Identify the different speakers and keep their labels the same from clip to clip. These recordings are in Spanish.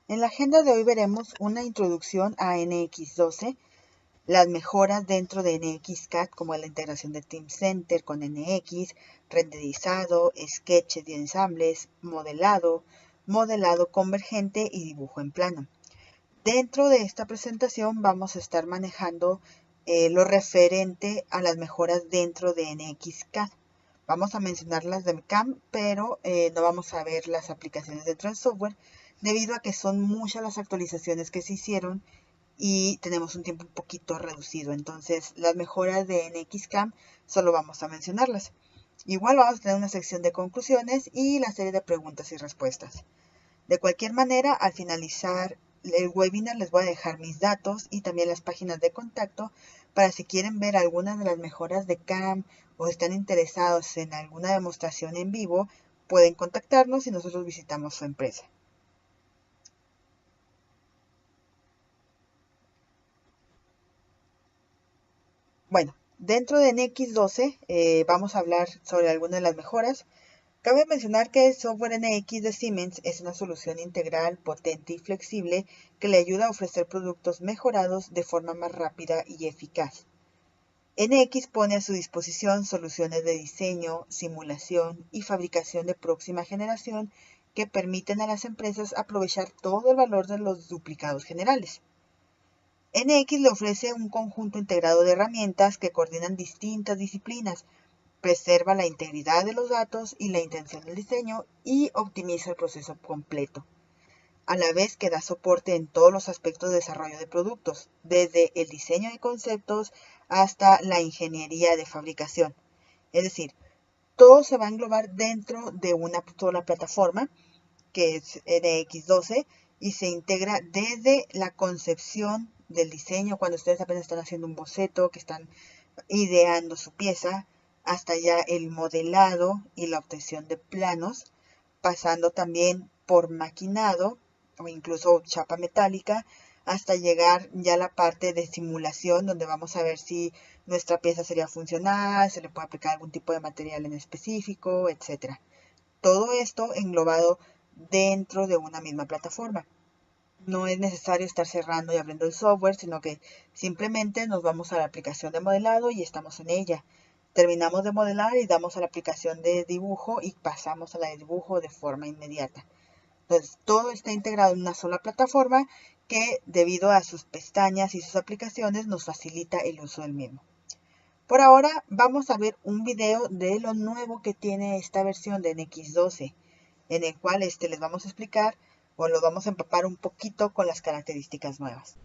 Speaker 1: En la agenda de hoy veremos una introducción a NX12, las mejoras dentro de NXCAD como la integración de Teamcenter con NX, renderizado, sketches y ensambles, modelado, modelado convergente y dibujo en plano. Dentro de esta presentación vamos a estar manejando lo referente a las mejoras dentro de NXCAD. Vamos a mencionar las del CAM, pero no vamos a ver las aplicaciones dentro del software, debido a que son muchas las actualizaciones que se hicieron y tenemos un tiempo un poquito reducido. Entonces, las mejoras de NXCAM solo vamos a mencionarlas. Igual vamos a tener una sección de conclusiones y la serie de preguntas y respuestas. De cualquier manera, al finalizar el webinar les voy a dejar mis datos y también las páginas de contacto para si quieren ver algunas de las mejoras de CAM o están interesados en alguna demostración en vivo, pueden contactarnos y nosotros visitamos su empresa. Bueno, dentro de NX12 vamos a hablar sobre algunas de las mejoras. Cabe mencionar que el software NX de Siemens es una solución integral, potente y flexible que le ayuda a ofrecer productos mejorados de forma más rápida y eficaz. NX pone a su disposición soluciones de diseño, simulación y fabricación de próxima generación que permiten a las empresas aprovechar todo el valor de los duplicados generales. NX le ofrece un conjunto integrado de herramientas que coordinan distintas disciplinas, preserva la integridad de los datos y la intención del diseño y optimiza el proceso completo, a la vez que da soporte en todos los aspectos de desarrollo de productos, desde el diseño de conceptos hasta la ingeniería de fabricación. Es decir, todo se va a englobar dentro de una sola plataforma, que es NX12, y se integra desde la concepción del diseño, cuando ustedes apenas están haciendo un boceto, que están ideando su pieza, hasta ya el modelado y la obtención de planos, pasando también por maquinado o incluso chapa metálica, hasta llegar ya a la parte de simulación, donde vamos a ver si nuestra pieza sería funcional, se le puede aplicar algún tipo de material en específico, etc. Todo esto englobado dentro de una misma plataforma. No es necesario estar cerrando y abriendo el software, sino que simplemente nos vamos a la aplicación de modelado y estamos en ella. Terminamos de modelar y damos a la aplicación de dibujo y pasamos a la de dibujo de forma inmediata. Entonces, todo está integrado en una sola plataforma que, debido a sus pestañas y sus aplicaciones, nos facilita el uso del mismo. Por ahora, vamos a ver un video de lo nuevo que tiene esta versión de NX12, en el cual les vamos a explicar o lo vamos a empapar un poquito con las características nuevas.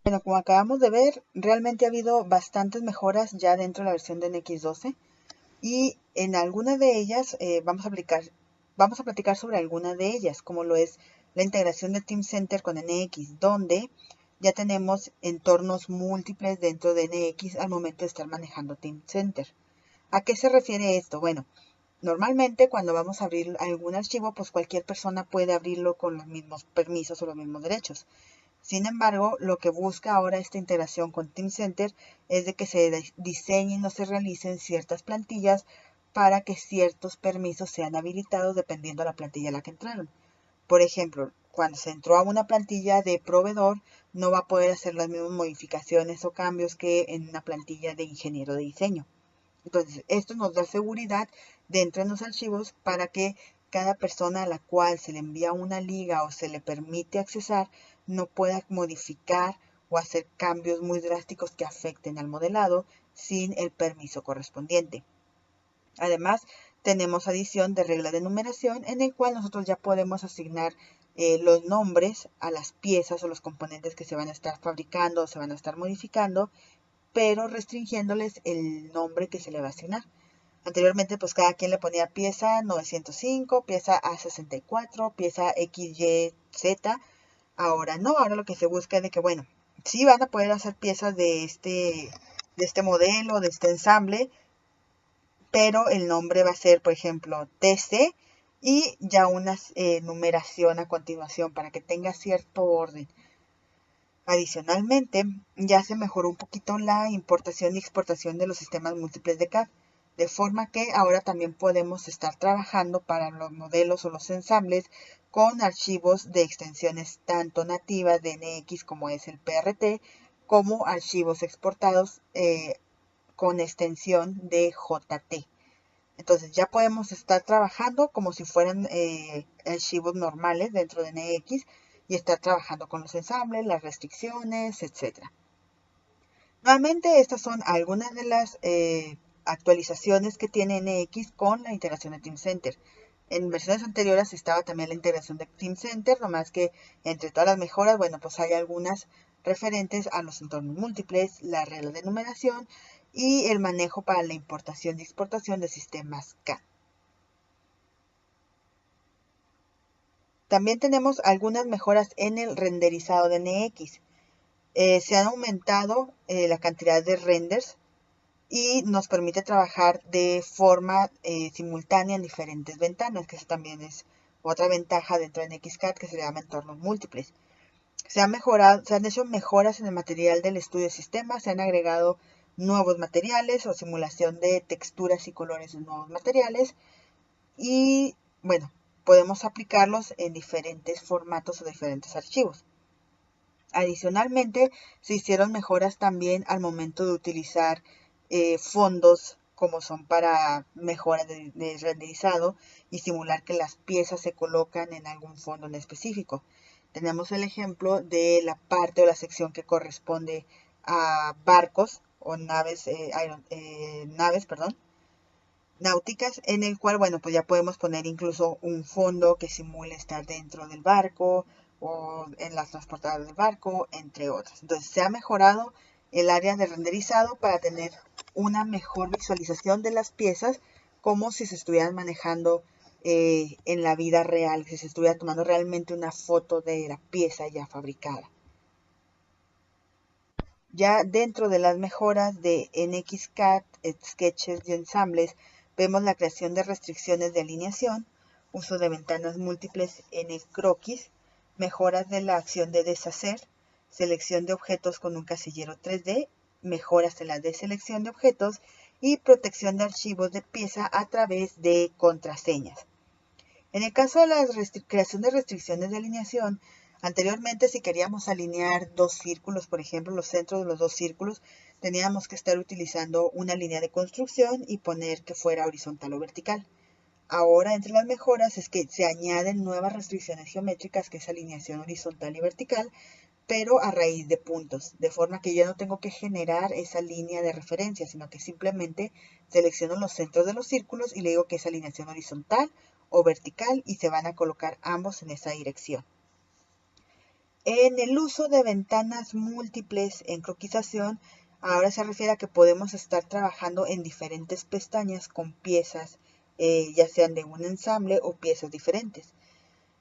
Speaker 1: Bueno, como acabamos de ver, realmente ha habido bastantes mejoras ya dentro de la versión de NX12 y en algunas de ellas vamos a platicar sobre algunas de ellas, como lo es la integración de Teamcenter con NX, donde ya tenemos entornos múltiples dentro de NX al momento de estar manejando Teamcenter. ¿A qué se refiere esto? Bueno, normalmente cuando vamos a abrir algún archivo, pues cualquier persona puede abrirlo con los mismos permisos o los mismos derechos. Sin embargo, lo que busca ahora esta integración con Teamcenter es de que se diseñen o se realicen ciertas plantillas para que ciertos permisos sean habilitados dependiendo de la plantilla a la que entraron. Por ejemplo, cuando se entró a una plantilla de proveedor, no va a poder hacer las mismas modificaciones o cambios que en una plantilla de ingeniero de diseño. Entonces, esto nos da seguridad dentro de los archivos para que cada persona a la cual se le envía una liga o se le permite accesar no pueda modificar o hacer cambios muy drásticos que afecten al modelado sin el permiso correspondiente. Además, tenemos adición de regla de numeración en el cual nosotros ya podemos asignar los nombres a las piezas o los componentes que se van a estar fabricando o se van a estar modificando, pero restringiéndoles el nombre que se le va a asignar. Anteriormente, pues cada quien le ponía pieza 905, pieza A64, pieza XYZ. Ahora no, ahora lo que se busca es de que, bueno, sí van a poder hacer piezas de este modelo, de este ensamble, pero el nombre va a ser, por ejemplo, TC y ya una numeración a continuación para que tenga cierto orden. Adicionalmente, ya se mejoró un poquito la importación y exportación de los sistemas múltiples de CAD, de forma que ahora también podemos estar trabajando para los modelos o los ensambles con archivos de extensiones tanto nativas de NX como es el PRT, como archivos exportados con extensión de JT. Entonces ya podemos estar trabajando como si fueran archivos normales dentro de NX y estar trabajando con los ensambles, las restricciones, etc. Nuevamente, estas son algunas de las actualizaciones que tiene NX con la integración de Teamcenter. En versiones anteriores estaba también la integración de Teamcenter, nomás que entre todas las mejoras, bueno, pues hay algunas referentes a los entornos múltiples, la regla de numeración y el manejo para la importación y exportación de sistemas CAD. También tenemos algunas mejoras en el renderizado de NX. Se han aumentado la cantidad de renders y nos permite trabajar de forma simultánea en diferentes ventanas, que eso también es otra ventaja dentro de NXCAD que se llama entornos múltiples. Se han hecho mejoras en el material del estudio de sistemas, se han agregado nuevos materiales o simulación de texturas y colores de nuevos materiales y bueno, podemos aplicarlos en diferentes formatos o diferentes archivos. Adicionalmente, se hicieron mejoras también al momento de utilizar fondos como son para mejoras de renderizado y simular que las piezas se colocan en algún fondo en específico. Tenemos el ejemplo de la parte o la sección que corresponde a barcos o naves, náuticas, en el cual, bueno, pues ya podemos poner incluso un fondo que simule estar dentro del barco o en las transportadoras del barco, entre otras. Entonces se ha mejorado el área de renderizado para tener una mejor visualización de las piezas como si se estuvieran manejando en la vida real, si se estuviera tomando realmente una foto de la pieza ya fabricada. Ya dentro de las mejoras de NXCAD, sketches y ensambles, vemos la creación de restricciones de alineación, uso de ventanas múltiples en el croquis, mejoras de la acción de deshacer, selección de objetos con un casillero 3D, mejoras en la deselección de objetos y protección de archivos de pieza a través de contraseñas. En el caso de la creación de restricciones de alineación, anteriormente si queríamos alinear dos círculos, por ejemplo, los centros de los dos círculos, teníamos que estar utilizando una línea de construcción y poner que fuera horizontal o vertical. Ahora, entre las mejoras es que se añaden nuevas restricciones geométricas, que es alineación horizontal y vertical, pero a raíz de puntos, de forma que yo no tengo que generar esa línea de referencia, sino que simplemente selecciono los centros de los círculos y le digo que es alineación horizontal o vertical y se van a colocar ambos en esa dirección. En el uso de ventanas múltiples en croquisación, ahora se refiere a que podemos estar trabajando en diferentes pestañas con piezas, ya sean de un ensamble o piezas diferentes.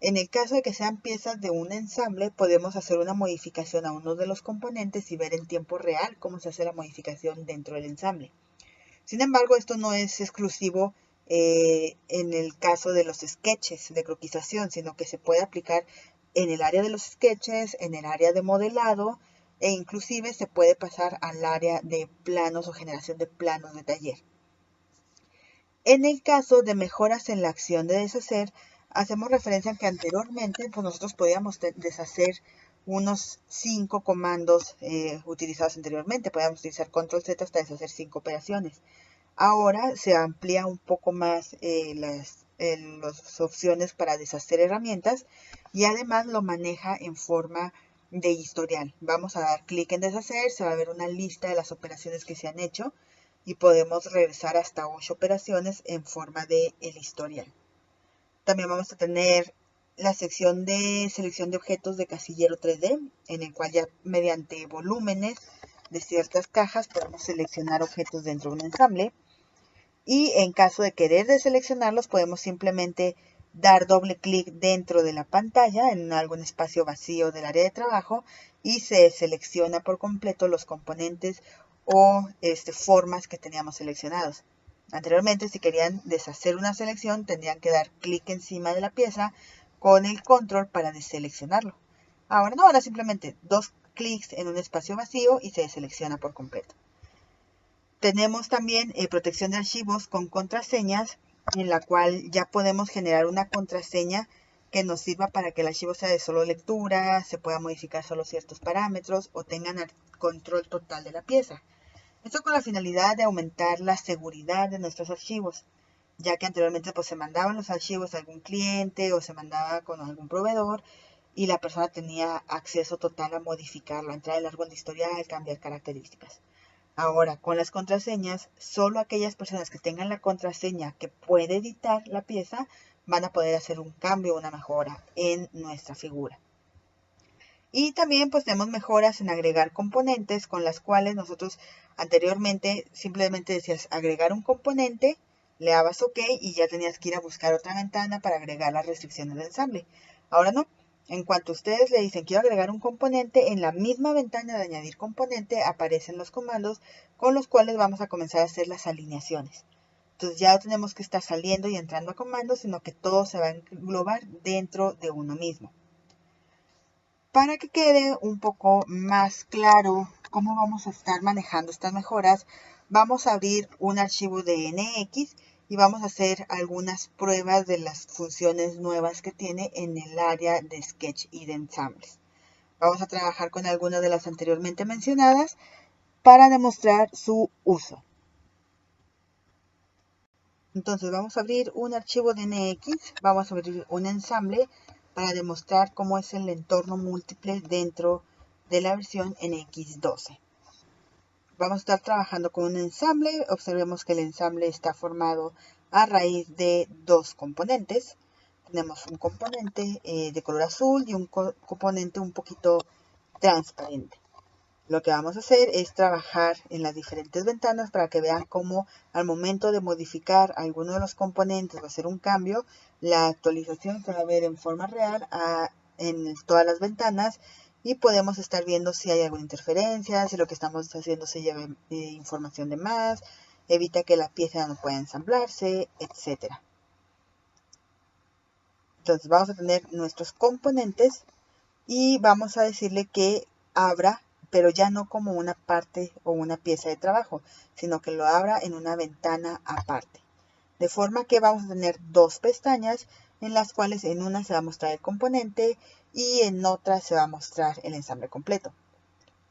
Speaker 1: En el caso de que sean piezas de un ensamble, podemos hacer una modificación a uno de los componentes y ver en tiempo real cómo se hace la modificación dentro del ensamble. Sin embargo, esto no es exclusivo en el caso de los sketches de croquisación, sino que se puede aplicar en el área de los sketches, en el área de modelado e inclusive se puede pasar al área de planos o generación de planos de taller. En el caso de mejoras en la acción de deshacer, hacemos referencia a que anteriormente pues nosotros podíamos deshacer unos 5 comandos utilizados anteriormente. Podíamos utilizar control Z hasta deshacer 5 operaciones. Ahora se amplía un poco más las opciones para deshacer herramientas y además lo maneja en forma de historial. Vamos a dar clic en deshacer, se va a ver una lista de las operaciones que se han hecho y podemos regresar hasta 8 operaciones en forma de el historial. También vamos a tener la sección de selección de objetos de casillero 3D, en el cual ya mediante volúmenes de ciertas cajas podemos seleccionar objetos dentro de un ensamble. Y en caso de querer deseleccionarlos, podemos simplemente dar doble clic dentro de la pantalla en algún espacio vacío del área de trabajo y se selecciona por completo los componentes o formas que teníamos seleccionados. Anteriormente, si querían deshacer una selección, tendrían que dar clic encima de la pieza con el control para deseleccionarlo. Ahora no, ahora simplemente dos clics en un espacio vacío y se deselecciona por completo. Tenemos también protección de archivos con contraseñas, en la cual ya podemos generar una contraseña que nos sirva para que el archivo sea de solo lectura, se pueda modificar solo ciertos parámetros o tengan el control total de la pieza. Esto con la finalidad de aumentar la seguridad de nuestros archivos, ya que anteriormente pues, se mandaban los archivos a algún cliente o se mandaba con algún proveedor y la persona tenía acceso total a modificarlo, a entrar al árbol de historial, cambiar características. Ahora, con las contraseñas, solo aquellas personas que tengan la contraseña que puede editar la pieza van a poder hacer un cambio o una mejora en nuestra figura. Y también pues tenemos mejoras en agregar componentes con las cuales nosotros anteriormente simplemente decías agregar un componente, le dabas OK y ya tenías que ir a buscar otra ventana para agregar las restricciones de ensamble. Ahora no. En cuanto ustedes le dicen quiero agregar un componente, en la misma ventana de añadir componente aparecen los comandos con los cuales vamos a comenzar a hacer las alineaciones. Entonces ya no tenemos que estar saliendo y entrando a comandos, sino que todo se va a englobar dentro de uno mismo. Para que quede un poco más claro cómo vamos a estar manejando estas mejoras, vamos a abrir un archivo de NX y vamos a hacer algunas pruebas de las funciones nuevas que tiene en el área de Sketch y de ensambles. Vamos a trabajar con algunas de las anteriormente mencionadas para demostrar su uso. Entonces vamos a abrir un archivo de NX, vamos a abrir un ensamble para demostrar cómo es el entorno múltiple dentro de la versión NX12. Vamos a estar trabajando con un ensamble. Observemos que el ensamble está formado a raíz de dos componentes. Tenemos un componente de color azul y un componente un poquito transparente. Lo que vamos a hacer es trabajar en las diferentes ventanas para que vean cómo al momento de modificar alguno de los componentes o hacer un cambio, la actualización se va a ver en forma real en todas las ventanas y podemos estar viendo si hay alguna interferencia, si lo que estamos haciendo se lleva información de más, evita que la pieza no pueda ensamblarse, etc. Entonces vamos a tener nuestros componentes y vamos a decirle que abra, pero ya no como una parte o una pieza de trabajo, sino que lo abra en una ventana aparte. De forma que vamos a tener dos pestañas en las cuales en una se va a mostrar el componente y en otra se va a mostrar el ensamble completo.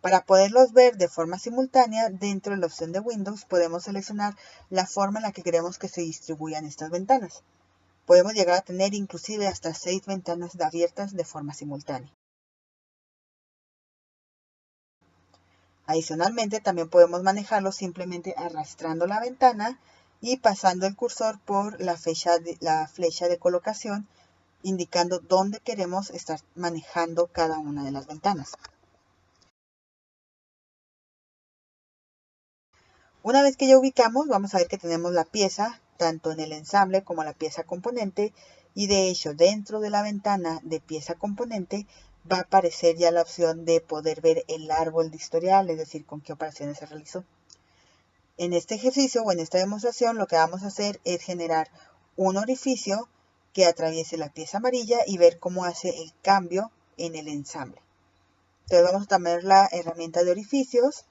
Speaker 1: Para poderlos ver de forma simultánea, dentro de la opción de Windows podemos seleccionar la forma en la que queremos que se distribuyan estas ventanas. Podemos llegar a tener inclusive hasta 6 ventanas abiertas de forma simultánea. Adicionalmente, también podemos manejarlo simplemente arrastrando la ventana y pasando el cursor por la flecha de colocación indicando dónde queremos estar manejando cada una de las ventanas. Una vez que ya ubicamos, vamos a ver que tenemos la pieza tanto en el ensamble como la pieza componente, y de hecho dentro de la ventana de pieza componente va a aparecer ya la opción de poder ver el árbol de historial, es decir, con qué operaciones se realizó. En este ejercicio o en esta demostración lo que vamos a hacer es generar un orificio que atraviese la pieza amarilla y ver cómo hace el cambio en el ensamble. Entonces vamos a tomar la herramienta de orificios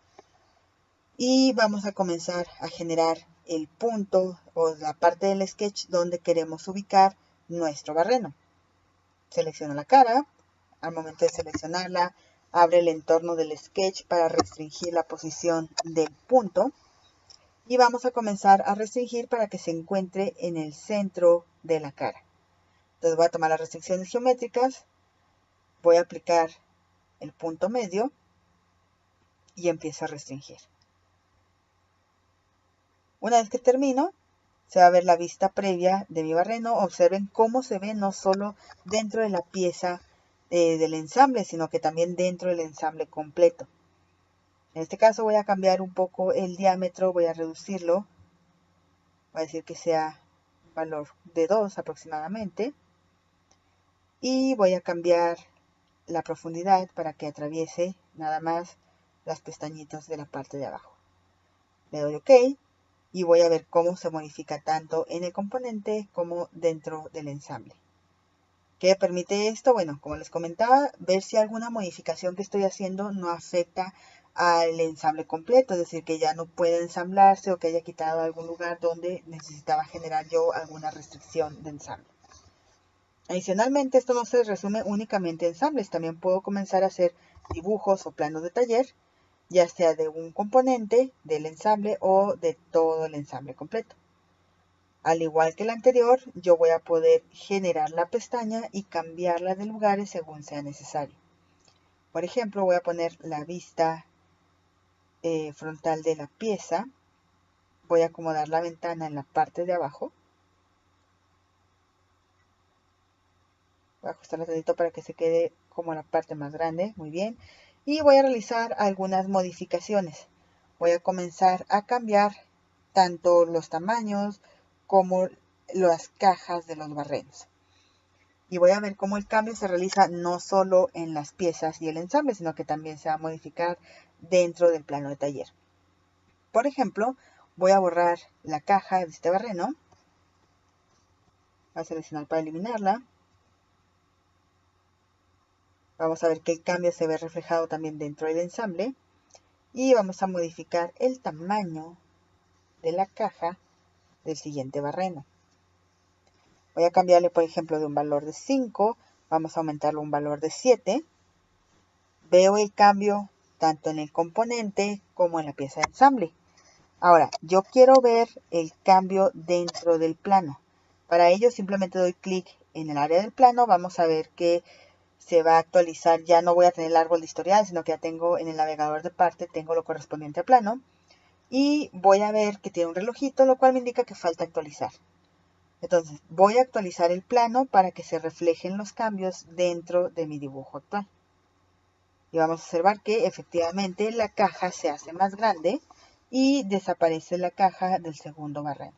Speaker 1: y vamos a comenzar a generar el punto o la parte del sketch donde queremos ubicar nuestro barreno. Selecciono la cara. Al momento de seleccionarla, abre el entorno del sketch para restringir la posición del punto. Y vamos a comenzar a restringir para que se encuentre en el centro de la cara. Entonces voy a tomar las restricciones geométricas, voy a aplicar el punto medio y empiezo a restringir. Una vez que termino, se va a ver la vista previa de mi barreno. Observen cómo se ve no solo dentro de la pieza del ensamble, sino que también dentro del ensamble completo. En este caso voy a cambiar un poco el diámetro, voy a reducirlo. Voy a decir que sea un valor de 2 aproximadamente. Y voy a cambiar la profundidad para que atraviese nada más las pestañitas de la parte de abajo. Le doy OK. Y voy a ver cómo se modifica tanto en el componente como dentro del ensamble. ¿Qué permite esto? Bueno, como les comentaba, ver si alguna modificación que estoy haciendo no afecta al ensamble completo, es decir, que ya no puede ensamblarse o que haya quitado algún lugar donde necesitaba generar yo alguna restricción de ensamble. Adicionalmente, esto no se resume únicamente a ensambles, también puedo comenzar a hacer dibujos o planos de taller, ya sea de un componente del ensamble o de todo el ensamble completo. Al igual que el anterior, yo voy a poder generar la pestaña y cambiarla de lugares según sea necesario. Por ejemplo, voy a poner la vista frontal de la pieza. Voy a acomodar la ventana en la parte de abajo. Voy a ajustarla tantito para que se quede como la parte más grande. Muy bien. Y voy a realizar algunas modificaciones. Voy a comenzar a cambiar tanto los tamaños como las cajas de los barrenos. Y voy a ver cómo el cambio se realiza no solo en las piezas y el ensamble, sino que también se va a modificar dentro del plano de taller. Por ejemplo, voy a borrar la caja de este barreno. Voy a seleccionar para eliminarla. Vamos a ver que el cambio se ve reflejado también dentro del ensamble. Y vamos a modificar el tamaño de la caja del siguiente barreno. Voy a cambiarle, por ejemplo, de un valor de 5. Vamos a aumentarlo a un valor de 7. Veo el cambio tanto en el componente como en la pieza de ensamble. Ahora, yo quiero ver el cambio dentro del plano. Para ello simplemente doy clic en el área del plano. Vamos a ver que se va a actualizar. Ya no voy a tener el árbol de historial, sino que ya tengo en el navegador de parte, tengo lo correspondiente al plano. Y voy a ver que tiene un relojito, lo cual me indica que falta actualizar. Entonces, voy a actualizar el plano para que se reflejen los cambios dentro de mi dibujo actual. Y vamos a observar que efectivamente la caja se hace más grande y desaparece la caja del segundo barreno.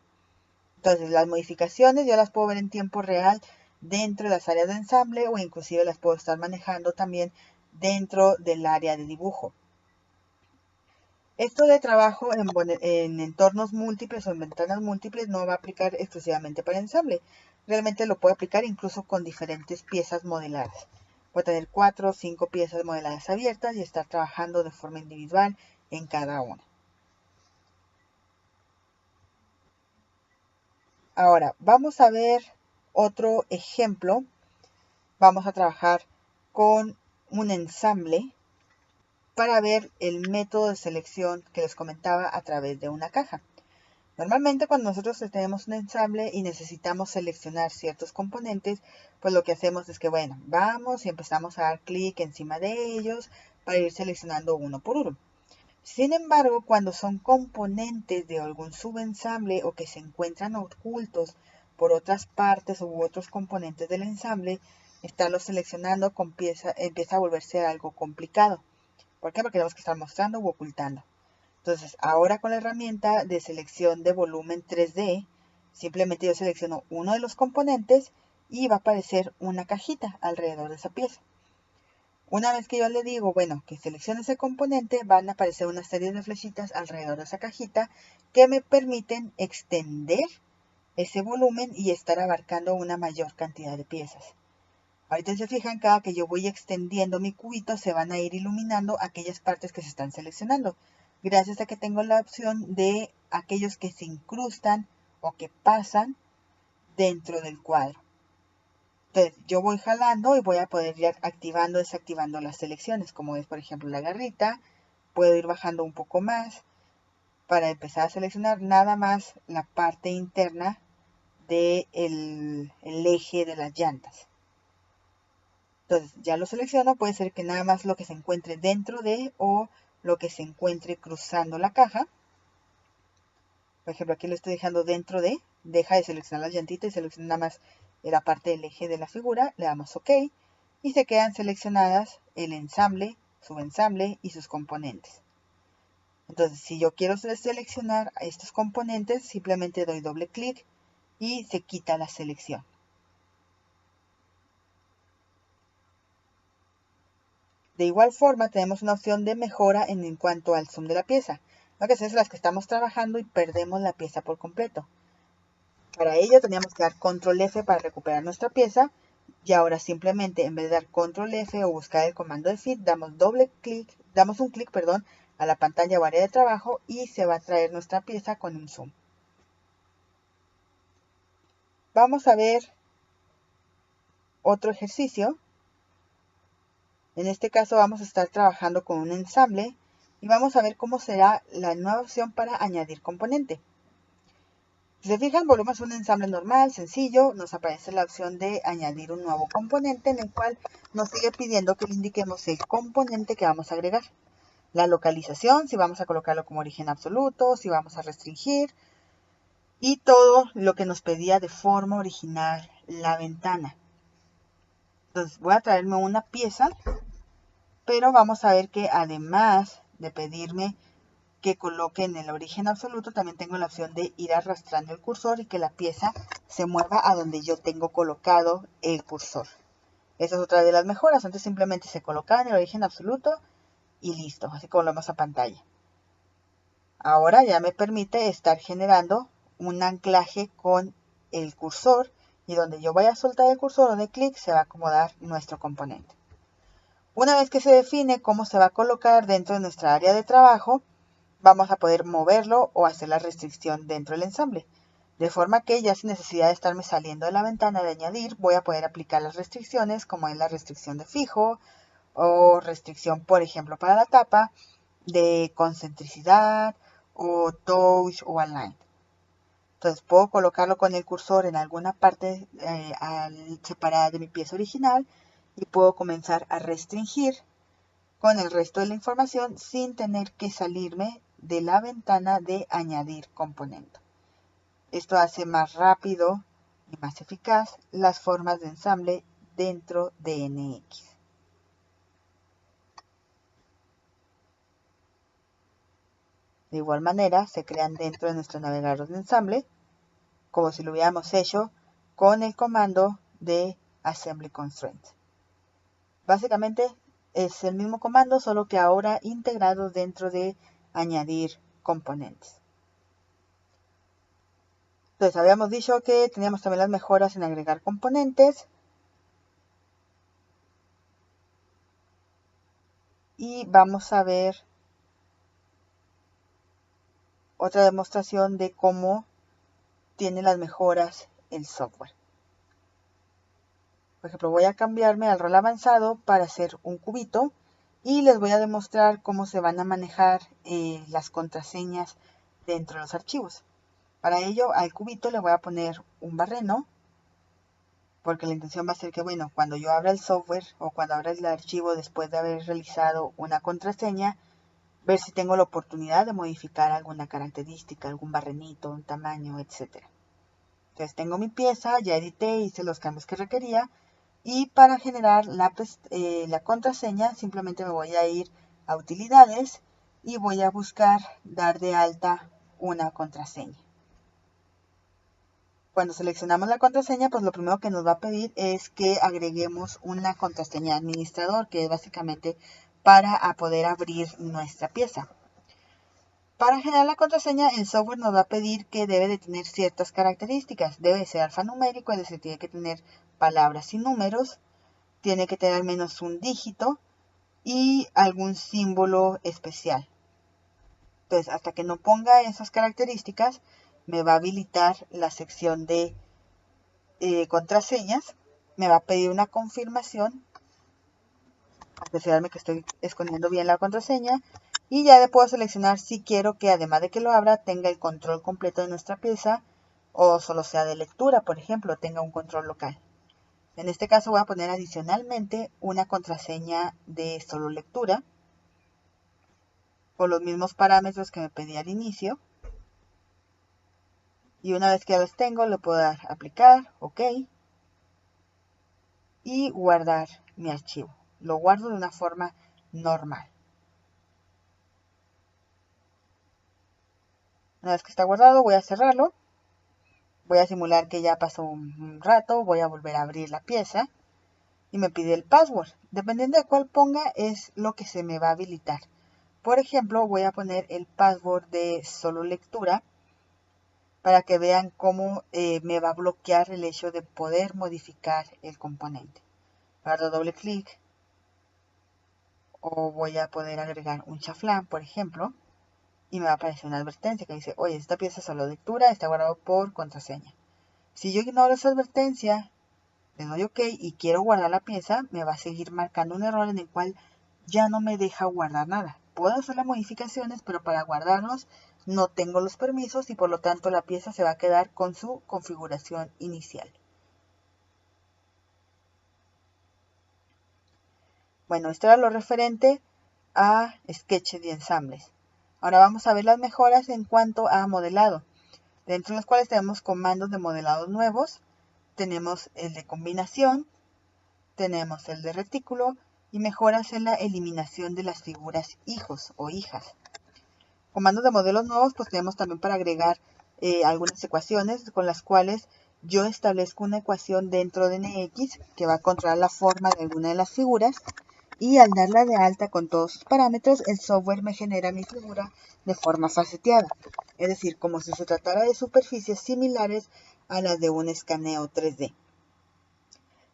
Speaker 1: Entonces las modificaciones yo las puedo ver en tiempo real dentro de las áreas de ensamble o inclusive las puedo estar manejando también dentro del área de dibujo. Esto de trabajo en entornos múltiples o en ventanas múltiples no va a aplicar exclusivamente para ensamble. Realmente lo puedo aplicar incluso con diferentes piezas modeladas. Voy a tener 4 o 5 piezas modeladas abiertas y estar trabajando de forma individual en cada una. Ahora, vamos a ver otro ejemplo. Vamos a trabajar con un ensamble para ver el método de selección que les comentaba a través de una caja. Normalmente cuando nosotros tenemos un ensamble y necesitamos seleccionar ciertos componentes, pues lo que hacemos es que, bueno, vamos y empezamos a dar clic encima de ellos para ir seleccionando uno por uno. Sin embargo, cuando son componentes de algún subensamble o que se encuentran ocultos por otras partes u otros componentes del ensamble, estarlo seleccionando empieza a volverse algo complicado. ¿Por qué? Porque tenemos que estar mostrando u ocultando. Entonces, ahora con la herramienta de selección de volumen 3D, simplemente yo selecciono uno de los componentes y va a aparecer una cajita alrededor de esa pieza. Una vez que yo le digo, bueno, que seleccione ese componente, van a aparecer una serie de flechitas alrededor de esa cajita que me permiten extender ese volumen y estar abarcando una mayor cantidad de piezas. Ahorita se fijan, cada que yo voy extendiendo mi cubito, se van a ir iluminando aquellas partes que se están seleccionando, gracias a que tengo la opción de aquellos que se incrustan o que pasan dentro del cuadro. Entonces yo voy jalando y voy a poder ir activando y desactivando las selecciones, como es por ejemplo la garrita. Puedo ir bajando un poco más para empezar a seleccionar nada más la parte interna del eje de las llantas. Entonces ya lo selecciono, puede ser que nada más lo que se encuentre dentro de o lo que se encuentre cruzando la caja. Por ejemplo, aquí lo estoy dejando dentro de, deja de seleccionar las llantitas y selecciona nada más la parte del eje de la figura, le damos OK y se quedan seleccionadas el ensamble, subensamble y sus componentes. Entonces, si yo quiero seleccionar a estos componentes, simplemente doy doble clic y se quita la selección. De igual forma, tenemos una opción de mejora en cuanto al zoom de la pieza. Lo que es las que estamos trabajando y perdemos la pieza por completo. Para ello teníamos que dar control F para recuperar nuestra pieza. Y ahora simplemente en vez de dar control F o buscar el comando de Fit, damos un clic, a la pantalla o área de trabajo y se va a traer nuestra pieza con un zoom. Vamos a ver otro ejercicio. En este caso vamos a estar trabajando con un ensamble y vamos a ver cómo será la nueva opción para añadir componente. Si se fijan, volvemos a un ensamble normal, sencillo, nos aparece la opción de añadir un nuevo componente en el cual nos sigue pidiendo que le indiquemos el componente que vamos a agregar. La localización, si vamos a colocarlo como origen absoluto, si vamos a restringir y todo lo que nos pedía de forma original la ventana. Entonces voy a traerme una pieza, pero vamos a ver que además de pedirme que coloque en el origen absoluto, también tengo la opción de ir arrastrando el cursor y que la pieza se mueva a donde yo tengo colocado el cursor. Esa es otra de las mejoras. Antes simplemente se colocaba en el origen absoluto y listo, así como lo vemos a pantalla. Ahora ya me permite estar generando un anclaje con el cursor y donde yo vaya a soltar el cursor o de clic se va a acomodar nuestro componente. Una vez que se define cómo se va a colocar dentro de nuestra área de trabajo, vamos a poder moverlo o hacer la restricción dentro del ensamble. De forma que ya sin necesidad de estarme saliendo de la ventana de añadir, voy a poder aplicar las restricciones como es la restricción de fijo o restricción, por ejemplo, para la tapa, de concentricidad o touch o align. Entonces puedo colocarlo con el cursor en alguna parte separada de mi pieza original y puedo comenzar a restringir con el resto de la información sin tener que salirme de la ventana de añadir componente. Esto hace más rápido y más eficaz las formas de ensamble dentro de NX. De igual manera se crean dentro de nuestro navegador de ensamble como si lo hubiéramos hecho con el comando de Assembly Constraint. Básicamente es el mismo comando, solo que ahora integrado dentro de añadir componentes. Entonces habíamos dicho que teníamos también las mejoras en agregar componentes. Y vamos a ver otra demostración de cómo tiene las mejoras el software. Por ejemplo, voy a cambiarme al rol avanzado para hacer un cubito y les voy a demostrar cómo se van a manejar las contraseñas dentro de los archivos. Para ello, al cubito le voy a poner un barreno, porque la intención va a ser que, bueno, cuando yo abra el software o cuando abra el archivo después de haber realizado una contraseña, ver si tengo la oportunidad de modificar alguna característica, algún barrenito, un tamaño, etc. Entonces tengo mi pieza, ya edité, hice los cambios que requería. Y para generar la contraseña simplemente me voy a ir a utilidades y voy a buscar dar de alta una contraseña. Cuando seleccionamos la contraseña, pues lo primero que nos va a pedir es que agreguemos una contraseña administrador, que es básicamente para poder abrir nuestra pieza. Para generar la contraseña, el software nos va a pedir que debe de tener ciertas características. Debe ser alfanumérico, es decir, tiene que tener palabras y números, tiene que tener al menos un dígito y algún símbolo especial. Entonces, hasta que no ponga esas características, me va a habilitar la sección de contraseñas. Me va a pedir una confirmación, asegurarme que estoy escondiendo bien la contraseña. Y ya le puedo seleccionar si quiero que, además de que lo abra, tenga el control completo de nuestra pieza o solo sea de lectura, por ejemplo, tenga un control local. En este caso voy a poner adicionalmente una contraseña de solo lectura con los mismos parámetros que me pedí al inicio. Y una vez que ya los tengo, le puedo dar aplicar, ok, y guardar mi archivo. Lo guardo de una forma normal. Una vez que está guardado, voy a cerrarlo. Voy a simular que ya pasó un rato, voy a volver a abrir la pieza y me pide el password. Dependiendo de cuál ponga es lo que se me va a habilitar. Por ejemplo, voy a poner el password de solo lectura para que vean cómo me va a bloquear el hecho de poder modificar el componente. Voy a dar doble clic o voy a poder agregar un chaflán, por ejemplo, y me va a aparecer una advertencia que dice, oye, esta pieza es solo lectura, está guardado por contraseña. Si yo ignoro esa advertencia, le doy OK y quiero guardar la pieza, me va a seguir marcando un error en el cual ya no me deja guardar nada. Puedo hacer las modificaciones, pero para guardarlos no tengo los permisos y por lo tanto la pieza se va a quedar con su configuración inicial. Bueno, esto era lo referente a sketches y ensambles. Ahora vamos a ver las mejoras en cuanto a modelado, dentro de los cuales tenemos comandos de modelado nuevos. Tenemos el de combinación, tenemos el de retículo y mejoras en la eliminación de las figuras hijos o hijas. Comandos de modelos nuevos, pues tenemos también para agregar algunas ecuaciones con las cuales yo establezco una ecuación dentro de NX que va a controlar la forma de alguna de las figuras y al darla de alta con todos sus parámetros, el software me genera mi figura de forma faceteada, es decir, como si se tratara de superficies similares a las de un escaneo 3D.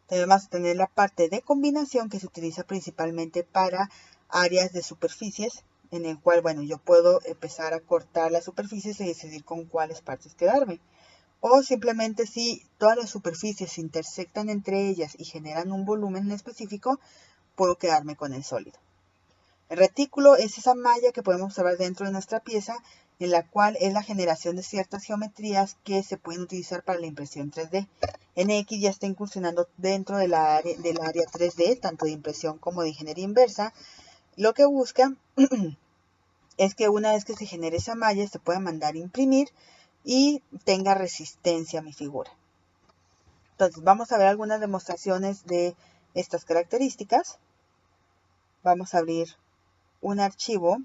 Speaker 1: También vamos a tener la parte de combinación que se utiliza principalmente para áreas de superficies, en el cual, bueno, yo puedo empezar a cortar las superficies y decidir con cuáles partes quedarme. O simplemente si todas las superficies se intersectan entre ellas y generan un volumen específico, puedo quedarme con el sólido. El retículo es esa malla que podemos observar dentro de nuestra pieza, en la cual es la generación de ciertas geometrías que se pueden utilizar para la impresión 3D. NX ya está incursionando dentro del área 3D, tanto de impresión como de ingeniería inversa. Lo que busca es que una vez que se genere esa malla, se pueda mandar a imprimir y tenga resistencia a mi figura. Entonces, vamos a ver algunas demostraciones de estas características. Vamos a abrir un archivo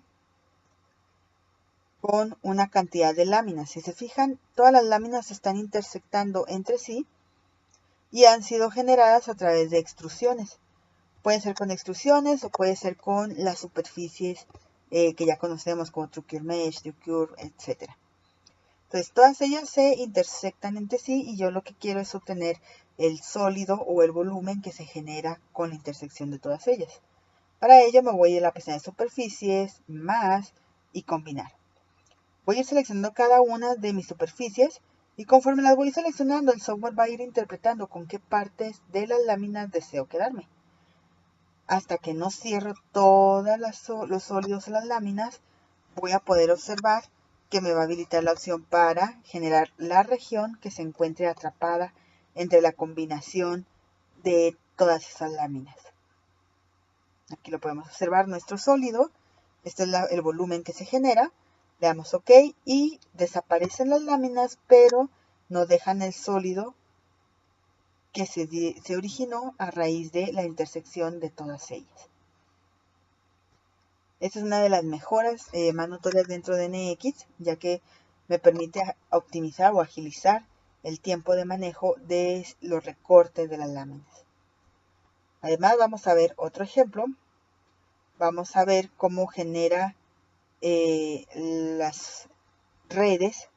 Speaker 1: con una cantidad de láminas. Si se fijan, todas las láminas se están intersectando entre sí y han sido generadas a través de extrusiones. Puede ser con extrusiones o puede ser con las superficies que ya conocemos como TrueCure Mesh, TrueCure, etc. Entonces todas ellas se intersectan entre sí y yo lo que quiero es obtener el sólido o el volumen que se genera con la intersección de todas ellas. Para ello me voy a la pestaña de superficies, más y combinar. Voy a ir seleccionando cada una de mis superficies y conforme las voy seleccionando el software va a ir interpretando con qué partes de las láminas deseo quedarme. Hasta que no cierro todos los sólidos en las láminas, voy a poder observar que me va a habilitar la opción para generar la región que se encuentre atrapada entre la combinación de todas esas láminas. Aquí lo podemos observar, nuestro sólido. Este es el volumen que se genera. Le damos OK y desaparecen las láminas, pero nos dejan el sólido que se originó a raíz de la intersección de todas ellas. Esta es una de las mejoras más notorias dentro de NX, ya que me permite optimizar o agilizar el tiempo de manejo de los recortes de las láminas. Además, vamos a ver otro ejemplo. Vamos a ver cómo genera las redes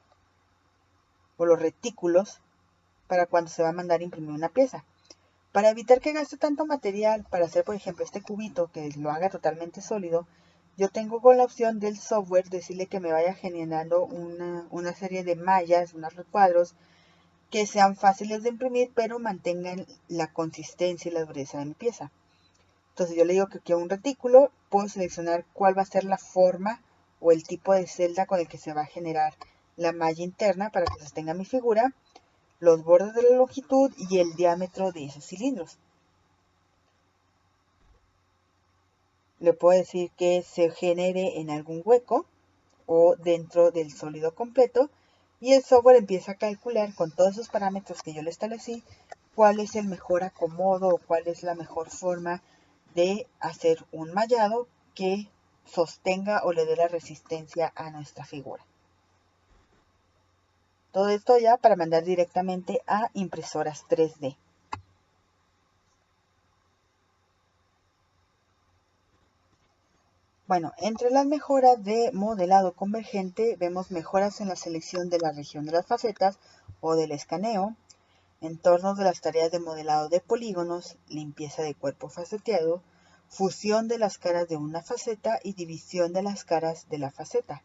Speaker 1: o los retículos para cuando se va a mandar a imprimir una pieza. Para evitar que gaste tanto material para hacer, por ejemplo, este cubito que lo haga totalmente sólido, yo tengo con la opción del software decirle que me vaya generando una serie de mallas, unos recuadros que sean fáciles de imprimir, pero mantengan la consistencia y la dureza de mi pieza. Entonces yo le digo que quiero un retículo, puedo seleccionar cuál va a ser la forma o el tipo de celda con el que se va a generar la malla interna para que sostenga mi figura, los bordes de la longitud y el diámetro de esos cilindros. Le puedo decir que se genere en algún hueco o dentro del sólido completo y el software empieza a calcular con todos esos parámetros que yo le establecí cuál es el mejor acomodo o cuál es la mejor forma de hacer un mallado que sostenga o le dé la resistencia a nuestra figura. Todo esto ya para mandar directamente a impresoras 3D. Bueno, entre las mejoras de modelado convergente vemos mejoras en la selección de la región de las facetas o del escaneo, entornos de las tareas de modelado de polígonos, limpieza de cuerpo faceteado, fusión de las caras de una faceta y división de las caras de la faceta.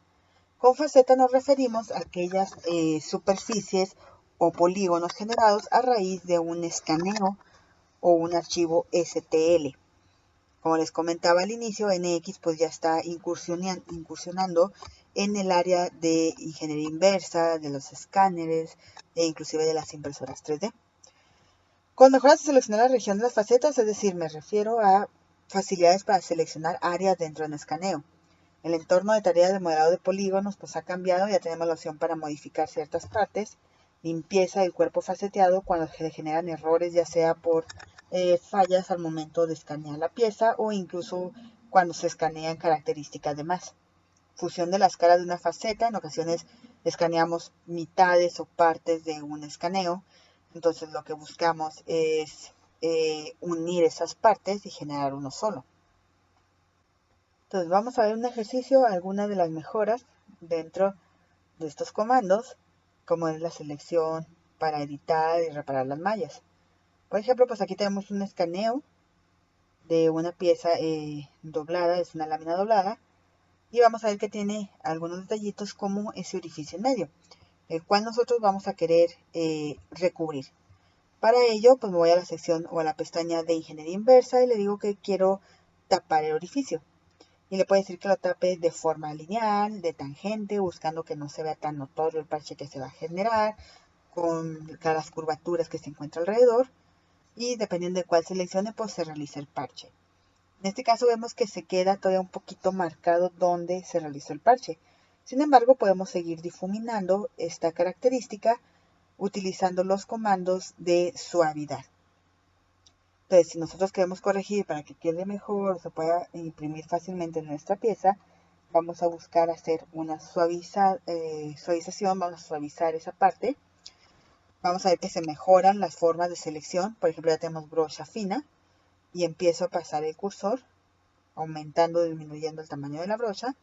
Speaker 1: Con faceta nos referimos a aquellas superficies o polígonos generados a raíz de un escaneo o un archivo STL. Como les comentaba al inicio, NX pues ya está incursionando en el área de ingeniería inversa, de los escáneres e inclusive de las impresoras 3D. Con mejoras de seleccionar la región de las facetas, es decir, me refiero a facilidades para seleccionar áreas dentro del escaneo. El entorno de tareas de modelado de polígonos pues ha cambiado, ya tenemos la opción para modificar ciertas partes, limpieza del cuerpo faceteado cuando se generan errores, ya sea por fallas al momento de escanear la pieza o incluso cuando se escanean características de más. Fusión de las caras de una faceta, en ocasiones escaneamos mitades o partes de un escaneo, entonces lo que buscamos es unir esas partes y generar uno solo. Entonces vamos a ver un ejercicio, algunas de las mejoras dentro de estos comandos, como es la selección para editar y reparar las mallas. Por ejemplo, pues aquí tenemos un escaneo de una pieza doblada, es una lámina doblada, y vamos a ver que tiene algunos detallitos como ese orificio en medio, el cual nosotros vamos a querer recubrir. Para ello, pues me voy a la sección o a la pestaña de ingeniería inversa y le digo que quiero tapar el orificio. Y le puede decir que lo tape de forma lineal, de tangente, buscando que no se vea tan notorio el parche que se va a generar, con las curvaturas que se encuentran alrededor. Y dependiendo de cuál seleccione, pues se realiza el parche. En este caso vemos que se queda todavía un poquito marcado donde se realizó el parche. Sin embargo, podemos seguir difuminando esta característica utilizando los comandos de suavidad. Entonces, si nosotros queremos corregir para que quede mejor, se pueda imprimir fácilmente en nuestra pieza, vamos a buscar hacer una suavización, vamos a suavizar esa parte. Vamos a ver que se mejoran las formas de selección. Por ejemplo, ya tenemos brocha fina y empiezo a pasar el cursor, aumentando o disminuyendo el tamaño de la brocha,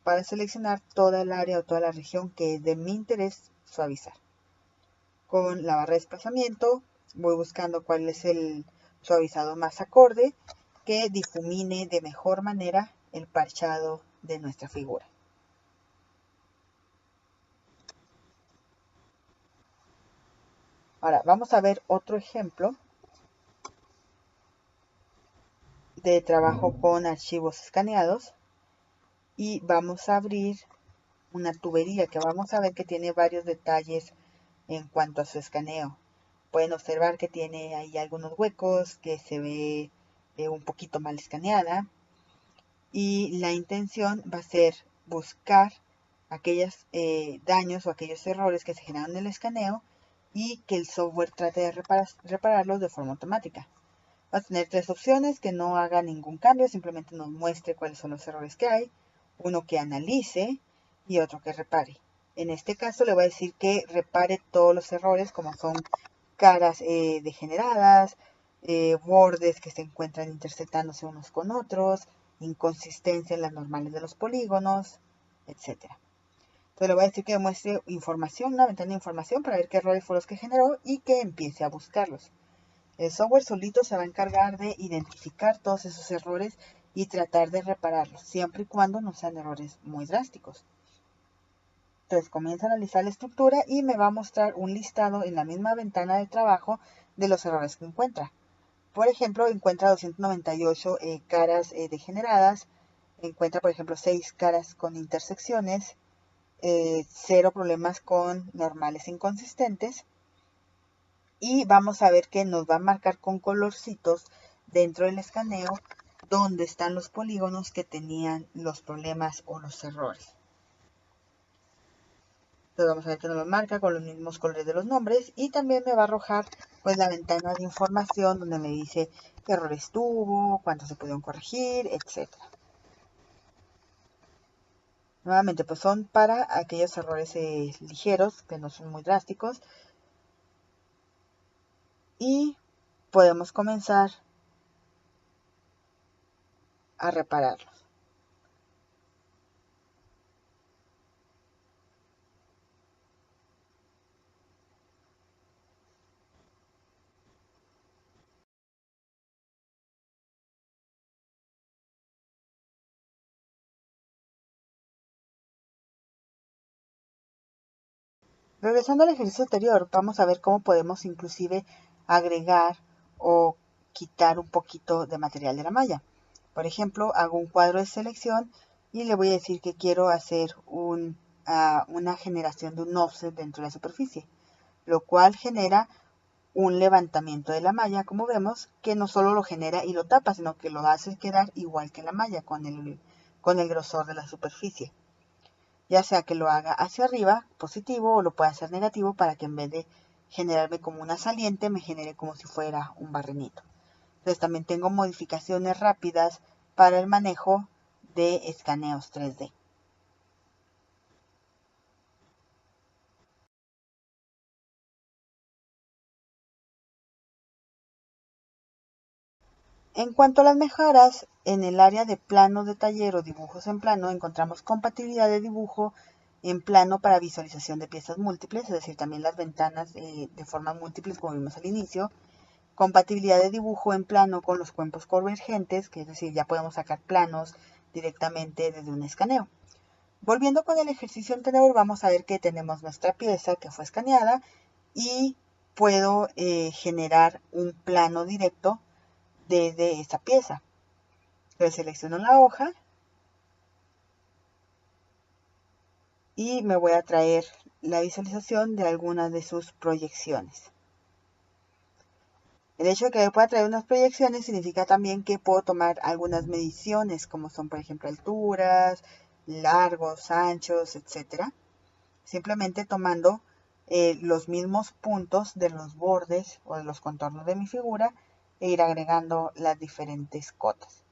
Speaker 1: para seleccionar toda el área o toda la región que es de mi interés suavizar. Con la barra de desplazamiento voy buscando cuál es el suavizado más acorde que difumine de mejor manera el parchado de nuestra figura. Ahora vamos a ver otro ejemplo de trabajo con archivos escaneados y vamos a abrir una tubería que vamos a ver que tiene varios detalles en cuanto a su escaneo. Pueden observar que tiene ahí algunos huecos, que se ve un poquito mal escaneada. Y la intención va a ser buscar aquellos daños o aquellos errores que se generan en el escaneo y que el software trate de repararlos de forma automática. Va a tener tres opciones: que no haga ningún cambio, simplemente nos muestre cuáles son los errores que hay, uno que analice y otro que repare. En este caso le voy a decir que repare todos los errores, como son caras degeneradas, bordes que se encuentran intersectándose unos con otros, inconsistencia en las normales de los polígonos, etc. Entonces le voy a decir que muestre información, una ventana de información para ver qué errores fueron los que generó y que empiece a buscarlos. El software solito se va a encargar de identificar todos esos errores y tratar de repararlos, siempre y cuando no sean errores muy drásticos. Entonces comienza a analizar la estructura y me va a mostrar un listado en la misma ventana de trabajo de los errores que encuentra. Por ejemplo, encuentra 298 caras degeneradas, encuentra por ejemplo 6 caras con intersecciones, 0 problemas con normales inconsistentes, y vamos a ver que nos va a marcar con colorcitos dentro del escaneo dónde están los polígonos que tenían los problemas o los errores. Entonces vamos a ver que nos lo marca con los mismos colores de los nombres, y también me va a arrojar pues la ventana de información donde me dice qué errores tuvo, cuántos se pudieron corregir, etc. Nuevamente pues son para aquellos errores ligeros que no son muy drásticos, y podemos comenzar a repararlos. Regresando al ejercicio anterior, vamos a ver cómo podemos inclusive agregar o quitar un poquito de material de la malla. Por ejemplo, hago un cuadro de selección y le voy a decir que quiero hacer una generación de un offset dentro de la superficie, lo cual genera un levantamiento de la malla, como vemos, que no solo lo genera y lo tapa, sino que lo hace quedar igual que la malla, con el grosor de la superficie. Ya sea que lo haga hacia arriba, positivo, o lo pueda hacer negativo, para que en vez de generarme como una saliente, me genere como si fuera un barrenito. Entonces también tengo modificaciones rápidas para el manejo de escaneos 3D. En cuanto a las mejoras, en el área de plano de taller o dibujos en plano, encontramos compatibilidad de dibujo en plano para visualización de piezas múltiples, es decir, también las ventanas de formas múltiples como vimos al inicio. Compatibilidad de dibujo en plano con los cuerpos convergentes, que es decir, ya podemos sacar planos directamente desde un escaneo. Volviendo con el ejercicio anterior, vamos a ver que tenemos nuestra pieza que fue escaneada y puedo generar un plano directo desde esa pieza. Entonces selecciono la hoja y me voy a traer la visualización de algunas de sus proyecciones. El hecho de que pueda traer unas proyecciones significa también que puedo tomar algunas mediciones, como son por ejemplo alturas, largos, anchos, etc. Simplemente tomando los mismos puntos de los bordes o de los contornos de mi figura e ir agregando las diferentes cotas.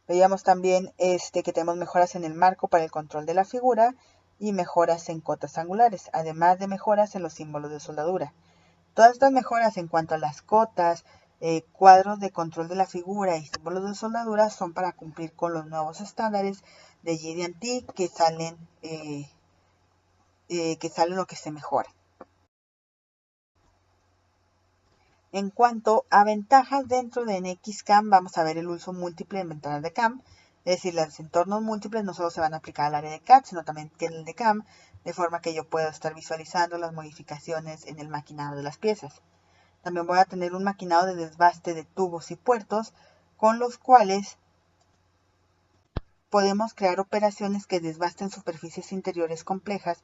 Speaker 1: Veíamos también que tenemos mejoras en el marco para el control de la figura y mejoras en cotas angulares, además de mejoras en los símbolos de soldadura. Todas estas mejoras en cuanto a las cotas, cuadros de control de la figura y símbolos de soldadura son para cumplir con los nuevos estándares de JD&T que salen o que se mejoran. En cuanto a ventajas dentro de NXCAM, vamos a ver el uso múltiple en ventanas de CAM. Es decir, los entornos múltiples no solo se van a aplicar al área de CAD, sino también en el de CAM, de forma que yo puedo estar visualizando las modificaciones en el maquinado de las piezas. También voy a tener un maquinado de desbaste de tubos y puertos, con los cuales podemos crear operaciones que desbasten superficies interiores complejas,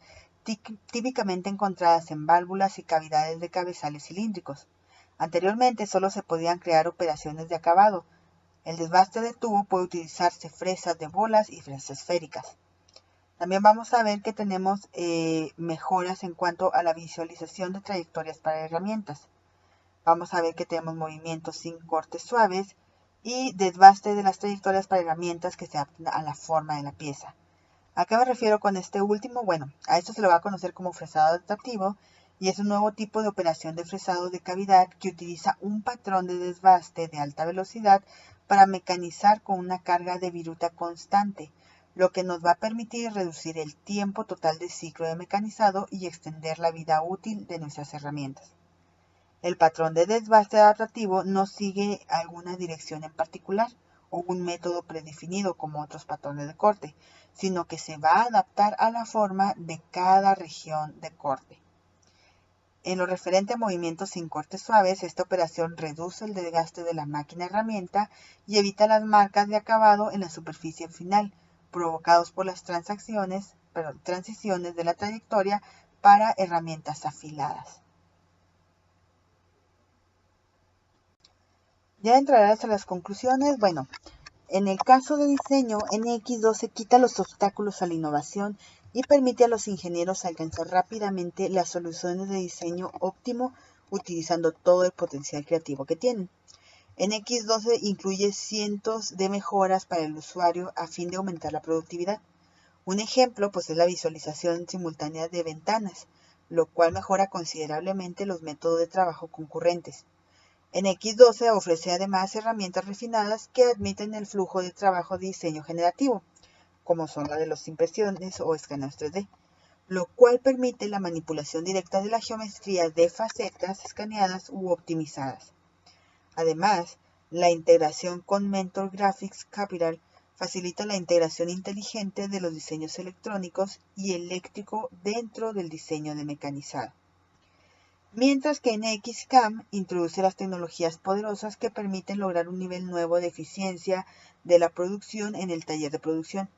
Speaker 1: típicamente encontradas en válvulas y cavidades de cabezales cilíndricos. Anteriormente solo se podían crear operaciones de acabado, El desbaste de tubo puede utilizarse fresas de bolas y fresas esféricas. También vamos a ver que tenemos mejoras en cuanto a la visualización de trayectorias para herramientas. Vamos a ver que tenemos movimientos sin cortes suaves y desbaste de las trayectorias para herramientas que se adapten a la forma de la pieza. ¿A qué me refiero con este último? Bueno, a esto se lo va a conocer como fresado adaptativo y es un nuevo tipo de operación de fresado de cavidad que utiliza un patrón de desbaste de alta velocidad para mecanizar con una carga de viruta constante, lo que nos va a permitir reducir el tiempo total de ciclo de mecanizado y extender la vida útil de nuestras herramientas. El patrón de desbaste adaptativo no sigue alguna dirección en particular o un método predefinido como otros patrones de corte, sino que se va a adaptar a la forma de cada región de corte. En lo referente a movimientos sin cortes suaves, esta operación reduce el desgaste de la máquina herramienta y evita las marcas de acabado en la superficie final, provocados por las transiciones de la trayectoria para herramientas afiladas. Ya entrarás a las conclusiones. Bueno, en el caso de diseño, NX12 quita los obstáculos a la innovación y permite a los ingenieros alcanzar rápidamente las soluciones de diseño óptimo utilizando todo el potencial creativo que tienen. NX12 incluye cientos de mejoras para el usuario a fin de aumentar la productividad. Un ejemplo pues, es la visualización simultánea de ventanas, lo cual mejora considerablemente los métodos de trabajo concurrentes. NX12 ofrece además herramientas refinadas que admiten el flujo de trabajo de diseño generativo, como son la de las impresiones o escaneos 3D, lo cual permite la manipulación directa de la geometría de facetas escaneadas u optimizadas. Además, la integración con Mentor Graphics Capital facilita la integración inteligente de los diseños electrónicos y eléctrico dentro del diseño de mecanizado. Mientras que NXCAM introduce las tecnologías poderosas que permiten lograr un nivel nuevo de eficiencia de la producción en el taller de producción.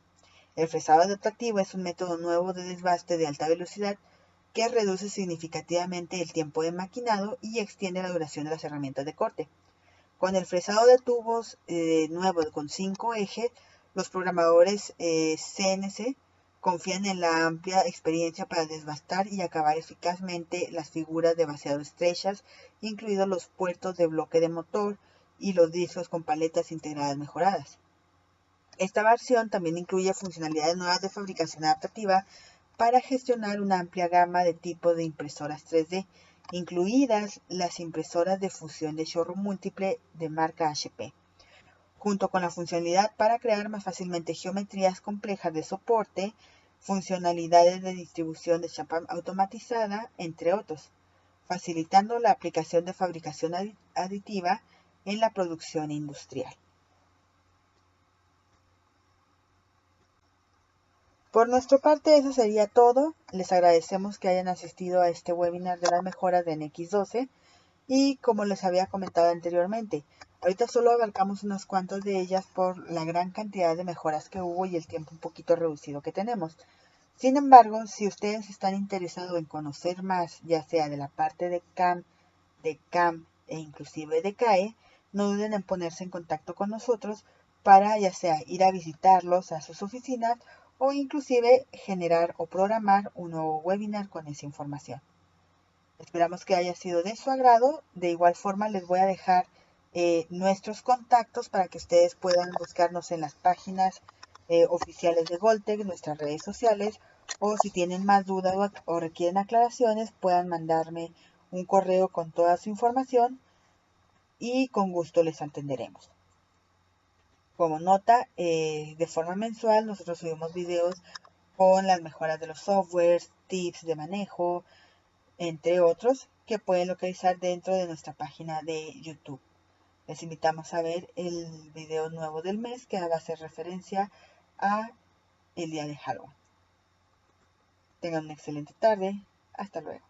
Speaker 1: El fresado adaptativo es un método nuevo de desbaste de alta velocidad que reduce significativamente el tiempo de maquinado y extiende la duración de las herramientas de corte. Con el fresado de tubos nuevo con 5 ejes, los programadores CNC confían en la amplia experiencia para desbastar y acabar eficazmente las figuras de vaciado estrechas, incluidos los puertos de bloque de motor y los discos con paletas integradas mejoradas. Esta versión también incluye funcionalidades nuevas de fabricación adaptativa para gestionar una amplia gama de tipos de impresoras 3D, incluidas las impresoras de fusión de chorro múltiple de marca HP, junto con la funcionalidad para crear más fácilmente geometrías complejas de soporte, funcionalidades de distribución de chapa automatizada, entre otros, facilitando la aplicación de fabricación aditiva en la producción industrial. Por nuestra parte, eso sería todo. Les agradecemos que hayan asistido a este webinar de las mejoras de NX12 y como les había comentado anteriormente, ahorita solo abarcamos unas cuantas de ellas por la gran cantidad de mejoras que hubo y el tiempo un poquito reducido que tenemos. Sin embargo, si ustedes están interesados en conocer más, ya sea de la parte de CAM e inclusive de CAE, no duden en ponerse en contacto con nosotros para ya sea ir a visitarlos a sus oficinas o inclusive generar o programar un nuevo webinar con esa información. Esperamos que haya sido de su agrado. De igual forma les voy a dejar nuestros contactos para que ustedes puedan buscarnos en las páginas oficiales de Goltec, nuestras redes sociales, o si tienen más dudas o requieren aclaraciones, puedan mandarme un correo con toda su información y con gusto les atenderemos. Como nota, de forma mensual nosotros subimos videos con las mejoras de los softwares, tips de manejo, entre otros, que pueden localizar dentro de nuestra página de YouTube. Les invitamos a ver el video nuevo del mes que va a hacer referencia a el día de Halloween. Tengan una excelente tarde. Hasta luego.